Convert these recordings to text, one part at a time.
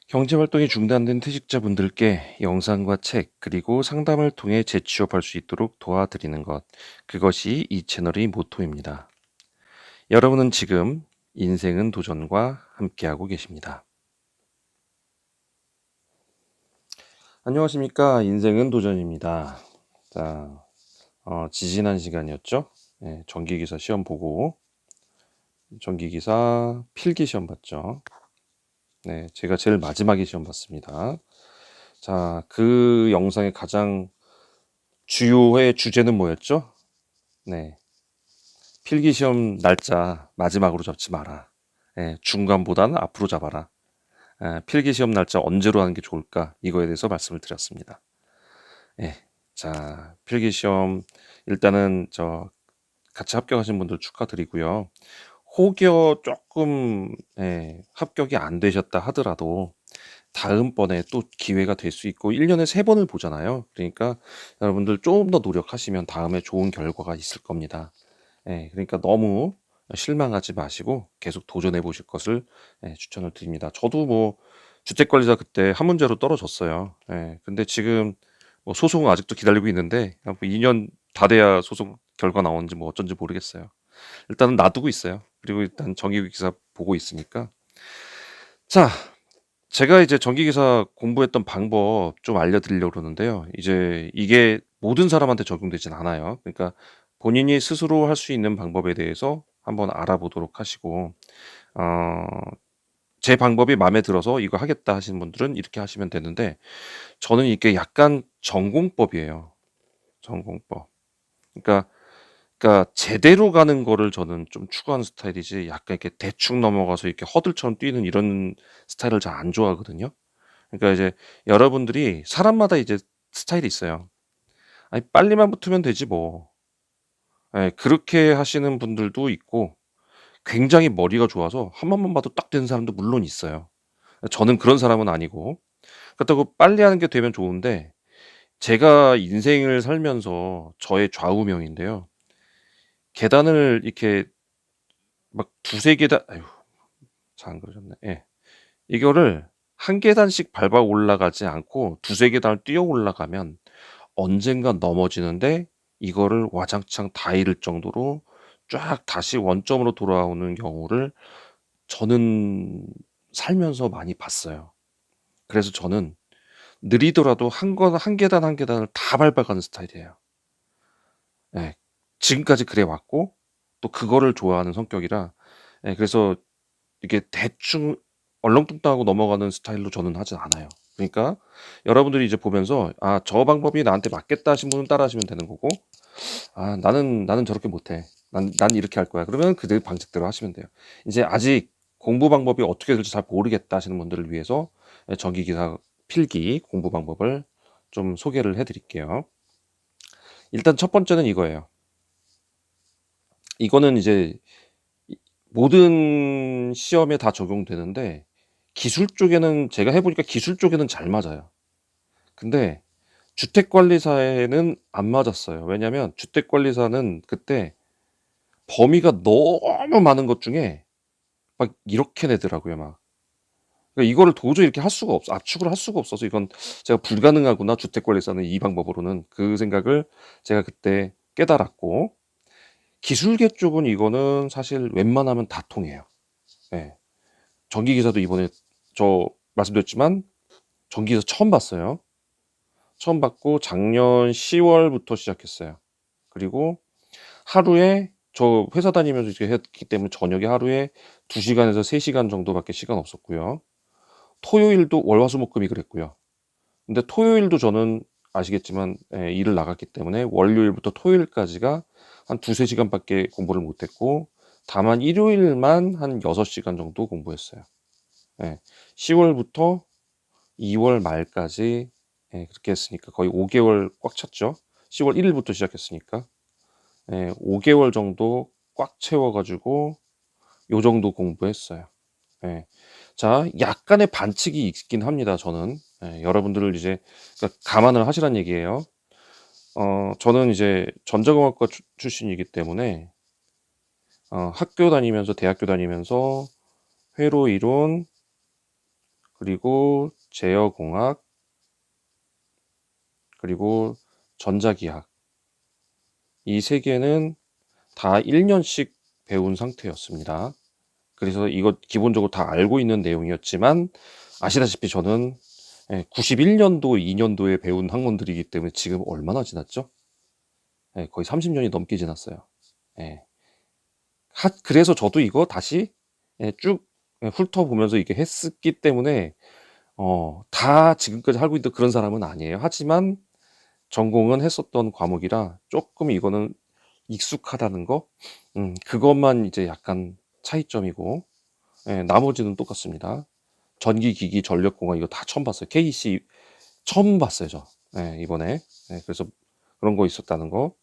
경제활동이 중단된 퇴직자분들께 영상과 책, 그리고 상담을 통해 재취업할 수 있도록 도와드리는 것. 그것이 이 채널의 모토입니다. 여러분은 지금 인생은 도전과 함께하고 계십니다. 안녕하십니까. 인생은 도전입니다. 자, 지지난 시간이었죠. 네, 전기기사 시험 보고, 전기기사 필기 시험 봤죠. 네, 제가 제일 마지막에 시험 봤습니다. 자, 그 영상의 가장 주요의 주제는 뭐였죠? 네. 필기 시험 날짜 마지막으로 잡지 마라. 예, 중간보다는 앞으로 잡아라. 필기 시험 날짜 언제로 하는 게 좋을까? 이거에 대해서 말씀을 드렸습니다. 예. 자, 필기 시험 일단은 같이 합격하신 분들 축하드리고요. 혹여 조금 합격이 안 되셨다 하더라도 다음번에 또 기회가 될 수 있고 1년에 3번을 보잖아요. 그러니까 여러분들 조금 더 노력하시면 다음에 좋은 결과가 있을 겁니다. 그러니까 너무 실망하지 마시고 계속 도전해 보실 것을 추천을 드립니다. 저도 뭐 주택관리사 그때 한 문제로 떨어졌어요. 근데 지금 뭐 소송 아직도 기다리고 있는데 뭐 2년 다 돼야 소송 결과 나오는지 뭐 어쩐지 모르겠어요. 일단은 놔두고 있어요. 그리고 일단 정기기사 보고 있으니까. 자, 제가 이제 전기기사 공부했던 방법 좀 알려드리려고 그러는데요. 이제 이게 모든 사람한테 적용되진 않아요. 그러니까 본인이 스스로 할 수 있는 방법에 대해서 한번 알아보도록 하시고, 어, 제 방법이 마음에 들어서 이거 하겠다 하시는 분들은 이렇게 하시면 되는데, 저는 이게 약간 전공법이에요. 전공법. 그러니까, 그러니까 제대로 가는 거를 저는 좀 추구하는 스타일이지, 약간 이렇게 대충 넘어가서 이렇게 허들처럼 뛰는 이런 스타일을 잘 안 좋아하거든요. 그러니까 이제 여러분들이 사람마다 이제 스타일이 있어요. 아니 빨리만 붙으면 되지 뭐. 그렇게 하시는 분들도 있고 굉장히 머리가 좋아서 한 번만 봐도 딱 되는 사람도 물론 있어요. 저는 그런 사람은 아니고 그렇다고 빨리 하는 게 되면 좋은데 제가 인생을 살면서 저의 좌우명인데요. 계단을 이렇게 막 두세 계단 아유 잘 안 그러셨네. 예. 이거를 한 계단씩 밟아 올라가지 않고 두세 계단을 뛰어 올라가면 언젠가 넘어지는데 이거를 와장창 다 잃을 정도로 쫙 다시 원점으로 돌아오는 경우를 저는 살면서 많이 봤어요. 그래서 저는 느리더라도 한 계단 한 계단을 다 밟아가는 스타일이에요. 예. 지금까지 그래 왔고 또 그거를 좋아하는 성격이라 그래서 이게 대충 얼렁뚱땅하고 넘어가는 스타일로 저는 하진 않아요. 그러니까 여러분들이 이제 보면서 '아 저 방법이 나한테 맞겠다.' 하신 분은 따라하시면 되는 거고 '아 나는 저렇게 못해. 난 이렇게 할 거야.' 그러면 그들 방식대로 하시면 돼요. 이제 아직 공부 방법이 어떻게 될지 잘 모르겠다 하시는 분들을 위해서 전기기사 필기 공부 방법을 좀 소개를 해 드릴게요. 일단 첫 번째는 이거예요. 이거는 이제 모든 시험에 다 적용되는데 기술 쪽에는 제가 해 보니까 기술 쪽에는 잘 맞아요. 근데 주택관리사에는 안 맞았어요. 왜냐면 주택관리사는 그때 범위가 너무 많은 것 중에 막 이렇게 내더라고요 막. 그러니까 이거를 도저히 이렇게 할 수가 없어 압축을 할 수가 없어서 '이건 제가 불가능하구나 주택관리사는 이 방법으로는.' 그 생각을 제가 그때 깨달았고 기술계 쪽은 이거는 사실 웬만하면 다 통해요. 예. 전기기사도 이번에 저 말씀드렸지만 전기기사 처음 봤어요. 처음 봤고 작년 10월부터 시작했어요. 그리고 하루에 저 회사 다니면서 이렇게 했기 때문에 저녁에 하루에 2 시간에서 3 시간 정도밖에 시간 없었고요. 토요일도 월, 화, 수, 목, 금이 그랬고요. 근데 토요일도 저는 아시겠지만 일을 나갔기 때문에 월요일부터 토요일까지가 한 2-3 시간밖에 공부를 못 했고 다만 일요일만 한 6 시간 정도 공부했어요. 예. 10 월부터 2월 말까지 그렇게 했으니까 거의 5 개월 꽉 찼죠. 10월 1 일부터 시작했으니까. 5 개월 정도 꽉 채워 가지고 요 정도 공부했어요. 예. 자 약간의 반칙이 있긴 합니다 저는. 여러분들을 이제 그러니까 감안을 하시란 얘기예요. 저는 이제 전자공학과 출신이기 때문에 학교 다니면서 대학교 다니면서 회로 이론 그리고 제어공학, 그리고 전자기학. 이 세 개는 다 1년씩 배운 상태였습니다. 그래서 이거 기본적으로 다 알고 있는 내용이었지만 아시다시피 저는 91년도, 2년도에 배운 학문들이기 때문에 지금 얼마나 지났죠? 거의 30년이 넘게 지났어요. 예. 그래서 저도 이거 다시 쭉 훑어보면서 이게 했기 때문에 다 지금까지 알고 있던 그런 사람은 아니에요. 하지만 전공은 했었던 과목이라 조금 이거는 익숙하다는 거, 그것만 이제 약간 차이점이고, 나머지는 똑같습니다. 전기기기, 전력공학 이거 다 처음 봤어요. KC 처음 봤어요, 저. 이번에. 그래서 그런 거 있었다는 거.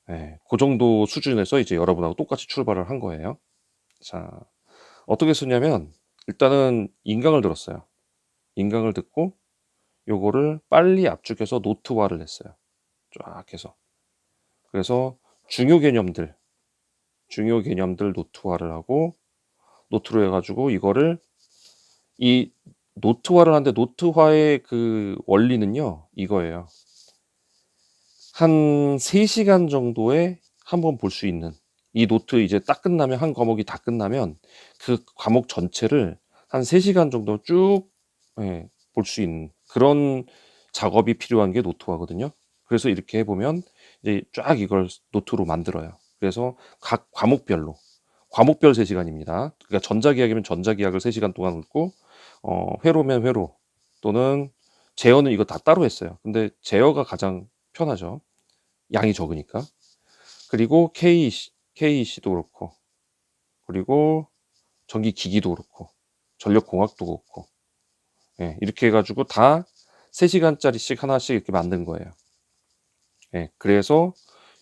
그 정도 수준에서 이제 여러분하고 똑같이 출발을 한 거예요. 자, 어떻게 썼냐면 일단은 인강을 들었어요. 인강을 듣고 요거를 빨리 압축해서 노트화를 했어요. 쫙 해서. 그래서 중요 개념들 노트화를 하고 노트로 해가지고 이거를 이 노트화를 하는데 노트화의 그 원리는요 이거예요. 한 3시간 정도에 한번 볼 수 있는 이 노트 이제 딱 끝나면 한 과목이 다 끝나면 그 과목 전체를 한 3시간 정도 쭉 볼 수 있는 그런 작업이 필요한 게 노트화거든요. 그래서 이렇게 해보면 이제 쫙 이걸 노트로 만들어요. 그래서 각 과목별 3시간입니다. 그러니까 전자기학이면 전자기학을 3시간 동안 읽고 회로면 회로 또는 제어는 이거 다 따로 했어요. 근데 제어가 가장 편하죠. 양이 적으니까. 그리고 KEC도 그렇고, 그리고 전기기기도 그렇고, 전력공학도 그렇고, 이렇게 해가지고 다 3시간짜리씩 하나씩 이렇게 만든 거예요. 그래서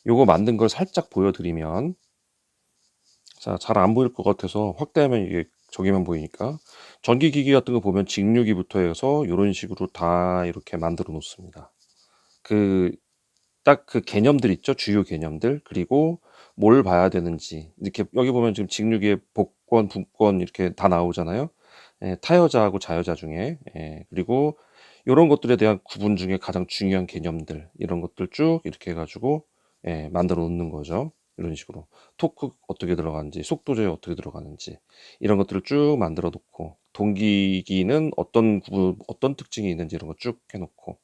요거 만든 걸 살짝 보여드리면, 자, 잘 안 보일 것 같아서 확대하면 이게 저기만 보이니까, 전기기기 같은 거 보면 직류기부터 해서 이런 식으로 다 이렇게 만들어 놓습니다. 딱 그 개념들 있죠. 주요 개념들. 그리고 뭘 봐야 되는지. 이렇게 여기 보면 지금 직류기의 복권, 분권 이렇게 다 나오잖아요. 타여자하고 자여자 중에. 그리고 이런 것들에 대한 구분 중에 가장 중요한 개념들 이런 것들 쭉 이렇게 해가지고 만들어 놓는 거죠. 이런 식으로 토크 어떻게 들어가는지, 속도제 어떻게 들어가는지 이런 것들을 쭉 만들어 놓고 동기기는 어떤 특징이 있는지 이런 거 쭉 해놓고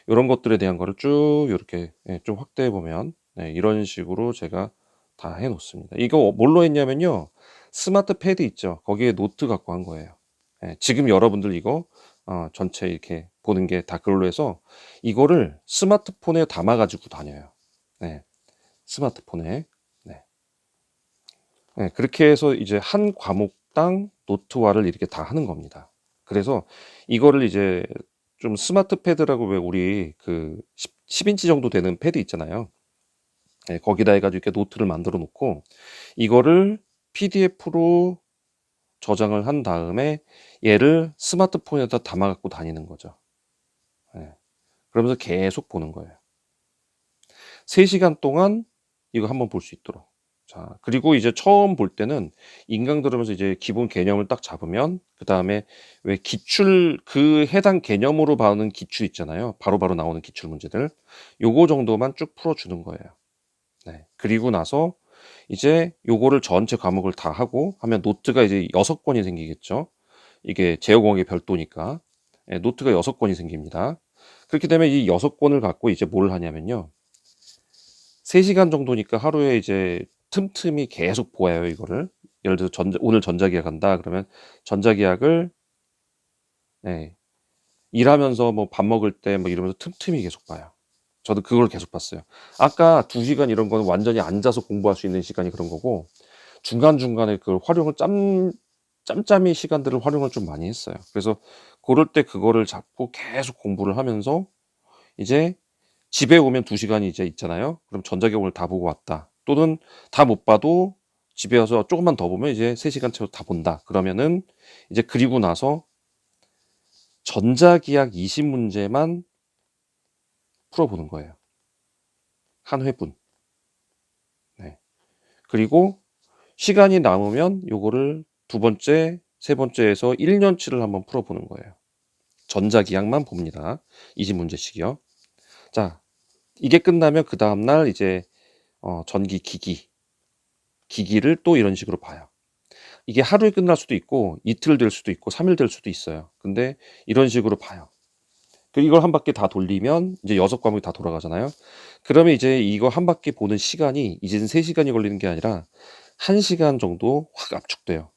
이런 것들에 대한 거를 쭉 이렇게 좀 확대해 보면 이런 식으로 제가 다 해 놓습니다. 이거 뭘로 했냐면요. 스마트 패드 있죠. 거기에 노트 갖고 한 거예요. 지금 여러분들 이거 전체 이렇게 보는 게 다 그걸로 해서 이거를 스마트폰에 담아 가지고 다녀요. 네, 스마트폰에. 네. 그렇게 해서 이제 한 과목당 노트화를 이렇게 다 하는 겁니다. 그래서 이거를 이제 좀 스마트 패드라고 왜 우리 그 10인치 정도 되는 패드 있잖아요. 거기다 해가지고 이렇게 노트를 만들어 놓고 이거를 PDF로 저장을 한 다음에 얘를 스마트폰에다 담아 갖고 다니는 거죠. 그러면서 계속 보는 거예요. 3시간 동안 이거 한번 볼 수 있도록. 자, 그리고 이제 처음 볼 때는 인강 들으면서 이제 기본 개념을 딱 잡으면 그다음에 왜 기출 그 해당 개념으로 봐오는 기출 있잖아요. 바로바로 나오는 기출 문제들. 요거 정도만 쭉 풀어 주는 거예요. 네. 그리고 나서 이제 요거를 전체 과목을 다 하고 하면 노트가 이제 6권이 생기겠죠. 이게 제어공학의 별도니까. 노트가 6권이 생깁니다. 그렇게 되면 이 6권을 갖고 이제 뭘 하냐면요. 3시간 정도니까 하루에 이제 틈틈이 계속 보아요, 이거를. 예를 들어서 오늘 전자기학 한다. 그러면 전자기학을 일하면서 뭐 밥 먹을 때 뭐 이러면서 틈틈이 계속 봐요. 저도 그걸 계속 봤어요. 아까 2시간 이런 거는 완전히 앉아서 공부할 수 있는 시간이 그런 거고 중간중간에 그걸 활용을 짬짬이 시간들을 활용을 좀 많이 했어요. 그래서 고럴 때 그거를 잡고 계속 공부를 하면서 이제 집에 오면 2시간이 이제 있잖아요. 그럼 전자기학을 다 보고 왔다. 또는 다 못 봐도 집에 와서 조금만 더 보면 이제 3시간 채로 다 본다. 그러면은 이제 그리고 나서 전자기학 20문제만 풀어보는 거예요. 한 회분. 네. 그리고 시간이 남으면 요거를 두 번째 세 번째에서 1년치를 한번 풀어보는 거예요. 전자기항만 봅니다. 이집 문제식이요. 자, 이게 끝나면 그 다음날 이제 전기 기기를 또 이런 식으로 봐요. 이게 하루에 끝날 수도 있고 이틀 될 수도 있고 3일 될 수도 있어요. 근데 이런 식으로 봐요. 그리고 이걸 한 바퀴 다 돌리면 이제 6과목이 다 돌아가잖아요. 그러면 이제 이거 한 바퀴 보는 시간이 이제는 3시간이 걸리는 게 아니라 1시간 정도 확 압축돼요.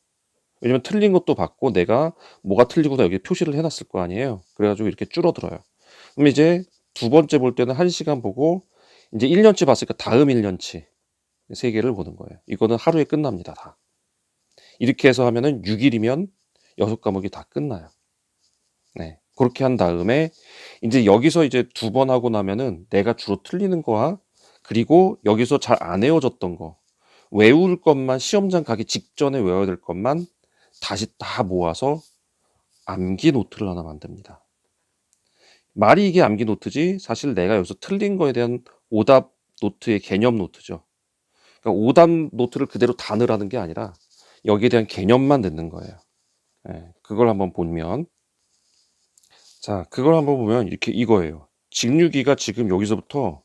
왜냐면 틀린 것도 봤고 내가 뭐가 틀리고 여기 표시를 해놨을 거 아니에요. 그래가지고 이렇게 줄어들어요. 그럼 이제 두 번째 볼 때는 1시간 보고 이제 1년치 봤으니까 다음 1년치 3개를 보는 거예요. 이거는 하루에 끝납니다. 다. 이렇게 해서 하면은 6일이면 6과목이 다 끝나요. 네. 그렇게 한 다음에 이제 여기서 이제 2번 하고 나면은 내가 주로 틀리는 거와 그리고 여기서 잘 안 외워졌던 거 외울 것만 시험장 가기 직전에 외워야 될 것만 다시 다 모아서 암기 노트를 하나 만듭니다. 말이 이게 암기 노트지 사실 내가 여기서 틀린 거에 대한 오답 노트의 개념 노트죠. 그러니까 오답 노트를 그대로 다 넣으라는 게 아니라 여기에 대한 개념만 넣는 거예요. 네, 그걸 한번 보면 자, 그걸 한번 보면 이렇게 이거예요. 직류기가 지금 여기서부터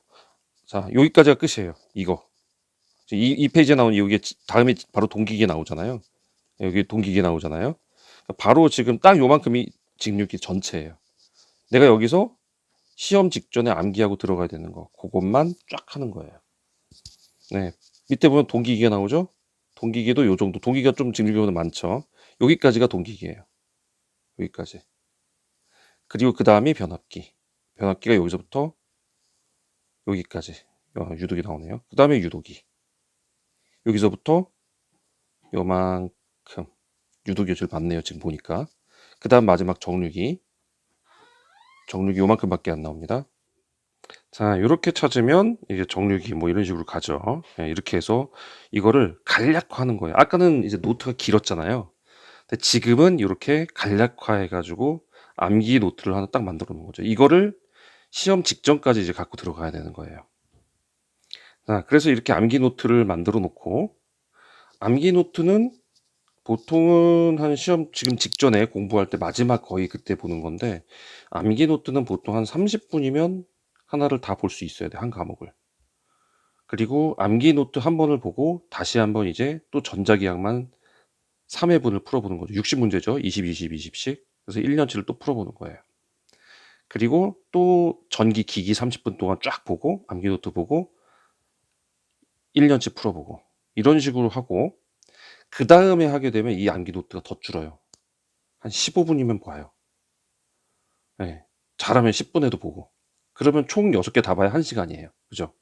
자, 여기까지가 끝이에요. 이거. 이 페이지에 나온 여기 다음에 바로 동기기 나오잖아요. 여기 동기기 나오잖아요. 바로 지금 딱 요만큼이 직류기 전체예요. 내가 여기서 시험 직전에 암기하고 들어가야 되는 거. 그것만 쫙 하는 거예요. 네. 밑에 보면 동기기가 나오죠? 동기기도 요 정도. 동기기가 좀 직류기보다 많죠. 여기까지가 동기기예요. 여기까지. 그리고 그 다음이 변압기. 변압기가 여기서부터 여기까지. 유도기 나오네요. 그 다음에 유도기. 여기서부터 요만큼. 유도기 제일 많네요. 지금 보니까. 그 다음 마지막 정류기. 정류기 요만큼밖에 안 나옵니다. 자, 이렇게 찾으면 이제 정류기 뭐 이런 식으로 가죠. 예, 이렇게 해서 이거를 간략화하는 거예요. 아까는 이제 노트가 길었잖아요. 근데 지금은 이렇게 간략화해가지고 암기 노트를 하나 딱 만들어 놓은 거죠. 이거를 시험 직전까지 이제 갖고 들어가야 되는 거예요. 자, 그래서 이렇게 암기 노트를 만들어 놓고 암기 노트는 보통은 한 시험 지금 직전에 공부할 때 마지막 거의 그때 보는 건데 암기 노트는 보통 한 30분이면 하나를 다 볼 수 있어야 돼, 한 과목을. 그리고 암기 노트 한 번을 보고 다시 한번 이제 또 전자기항만 3회분을 풀어보는 거죠. 60문제죠. 20, 20, 20씩. 그래서 1년치를 또 풀어보는 거예요. 그리고 또 전기 기기 30분 동안 쫙 보고 암기 노트 보고 1년치 풀어보고 이런 식으로 하고 그 다음에 하게 되면 이 암기 노트가 더 줄어요. 한 15분이면 봐요. 네. 잘하면 10분에도 보고. 그러면 총 6개 다 봐야 1시간이에요. 그죠?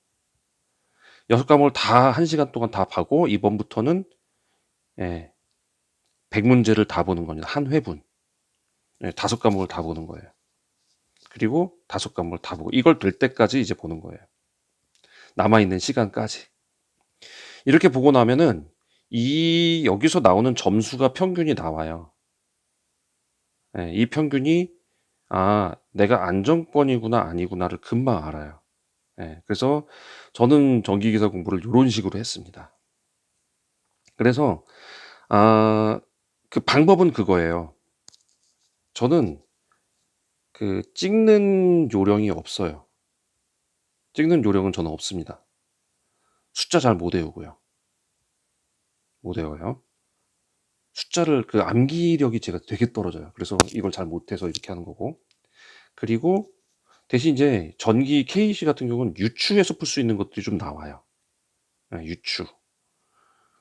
6과목을 다 1시간 동안 다 봐고 이번부터는 예, 100문제를 다 보는 겁니다. 한 회분. 예, 5과목을 다 보는 거예요. 그리고 5과목을 다 보고 이걸 될 때까지 이제 보는 거예요. 남아있는 시간까지. 이렇게 보고 나면은 이 여기서 나오는 점수가 평균이 나와요. 예, 이 평균이 내가 안정권이구나 아니구나를 금방 알아요. 예, 그래서 저는 전기기사 공부를 이런 식으로 했습니다. 그래서 그 방법은 그거예요. 저는 그 찍는 요령이 없어요. 찍는 요령은 저는 없습니다. 숫자 잘 못 외우고요. 못 외워요. 숫자를 그 암기력이 제가 되게 떨어져요. 그래서 이걸 잘 못해서 이렇게 하는 거고. 그리고 대신 이제 전기 KC 같은 경우는 유추해서 풀 수 있는 것들이 좀 나와요. 예, 유추.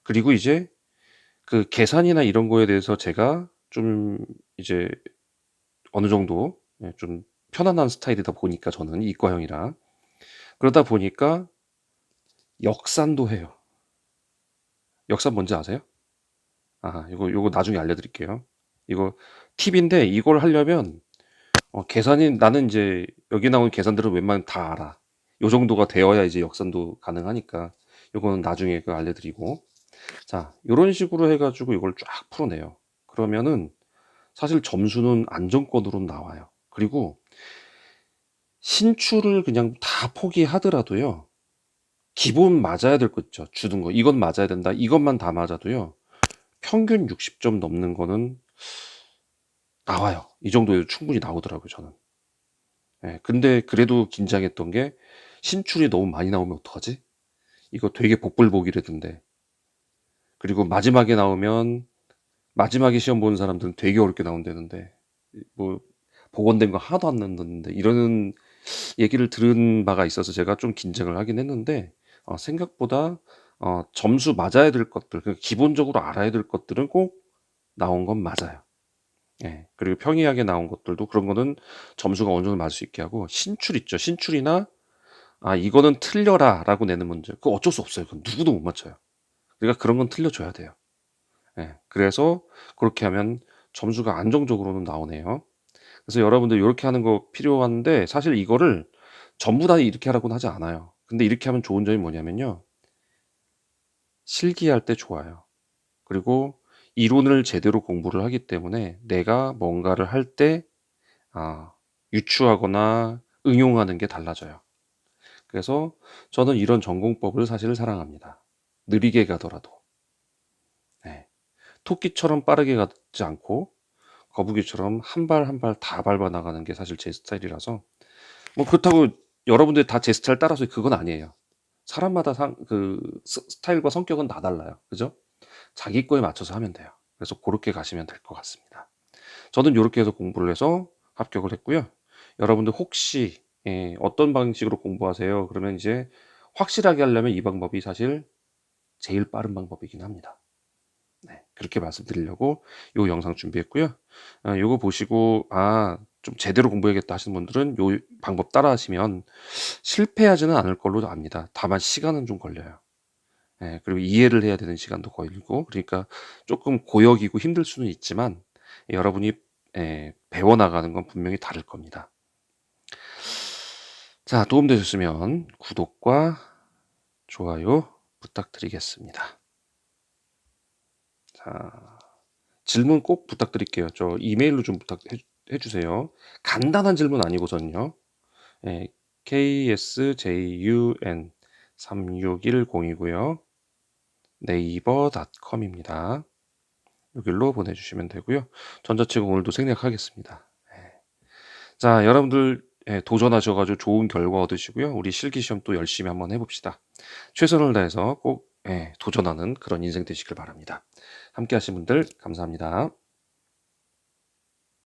그리고 이제 그 계산이나 이런 거에 대해서 제가 좀 이제 어느 정도 좀 편안한 스타일이다 보니까 저는 이과형이라 그러다 보니까 역산도 해요. 역산 뭔지 아세요? 요거 나중에 알려드릴게요. 이거 팁인데 이걸 하려면 계산이 나는 이제 여기 나온 계산들은 웬만하면 다 알아. 요 정도가 되어야 이제 역산도 가능하니까 요거는 나중에 그 알려드리고 자 요런 식으로 해가지고 이걸 쫙 풀어내요. 그러면은 사실 점수는 안정권으로 나와요. 그리고 신출을 그냥 다 포기하더라도요. 기본 맞아야 될 거 있죠. 주는 거. 이건 맞아야 된다. 이것만 다 맞아도요. 평균 60점 넘는 거는 나와요. 이 정도에도 충분히 나오더라고요, 저는. 예, 근데 그래도 긴장했던 게 신출이 너무 많이 나오면 어떡하지? 이거 되게 복불복이라던데. 그리고 마지막에 나오면 마지막에 시험 보는 사람들은 되게 어렵게 나온다는데 뭐 복원된 거 하나도 안 넣는데 이러는 얘기를 들은 바가 있어서 제가 좀 긴장을 하긴 했는데 생각보다 점수 맞아야 될 것들, 그러니까 기본적으로 알아야 될 것들은 꼭 나온 건 맞아요. 예. 그리고 평이하게 나온 것들도 그런 거는 점수가 어느 정도 맞을 수 있게 하고 신출 있죠. 신출이나 이거는 틀려라라고 내는 문제. 그거 어쩔 수 없어요. 그건 누구도 못 맞춰요. 그러니까 그런 건 틀려줘야 돼요. 예. 그래서 그렇게 하면 점수가 안정적으로는 나오네요. 그래서 여러분들 이렇게 하는 거 필요한데 사실 이거를 전부 다 이렇게 하라고는 하지 않아요. 근데 이렇게 하면 좋은 점이 뭐냐면요. 실기할 때 좋아요. 그리고 이론을 제대로 공부를 하기 때문에 내가 뭔가를 할 때 유추하거나 응용하는 게 달라져요. 그래서 저는 이런 전공법을 사실 사랑합니다. 느리게 가더라도. 네. 토끼처럼 빠르게 가지 않고 거북이처럼 한 발 한 발 다 밟아 나가는 게 사실 제 스타일이라서 뭐 그렇다고 여러분들 다 제 스타일 따라서 그건 아니에요. 사람마다 그 스타일과 성격은 다 달라요. 그죠? 자기 거에 맞춰서 하면 돼요. 그래서 그렇게 가시면 될 것 같습니다. 저는 이렇게 해서 공부를 해서 합격을 했고요. 여러분들 혹시 어떤 방식으로 공부하세요? 그러면 이제 확실하게 하려면 이 방법이 사실 제일 빠른 방법이긴 합니다. 네, 그렇게 말씀드리려고 이 영상 준비했고요. 요거 보시고 좀 제대로 공부해야겠다 하시는 분들은 요 방법 따라 하시면 실패하지는 않을 걸로 압니다. 다만 시간은 좀 걸려요. 예, 그리고 이해를 해야 되는 시간도 걸리고 그러니까 조금 고역이고 힘들 수는 있지만 여러분이 배워나가는 건 분명히 다를 겁니다. 자, 도움되셨으면 구독과 좋아요 부탁드리겠습니다. 자, 질문 꼭 부탁드릴게요. 저 이메일로 좀 부탁해 주세요. 간단한 질문 아니고선요. ksjun3610이고요. 네이버닷컴입니다. 여기로 보내주시면 되고요. 전자책은 오늘도 생략하겠습니다. 자, 여러분들 도전하셔가지고 좋은 결과 얻으시고요. 우리 실기시험 또 열심히 한번 해봅시다. 최선을 다해서 꼭 도전하는 그런 인생 되시길 바랍니다. 함께 하신 분들 감사합니다.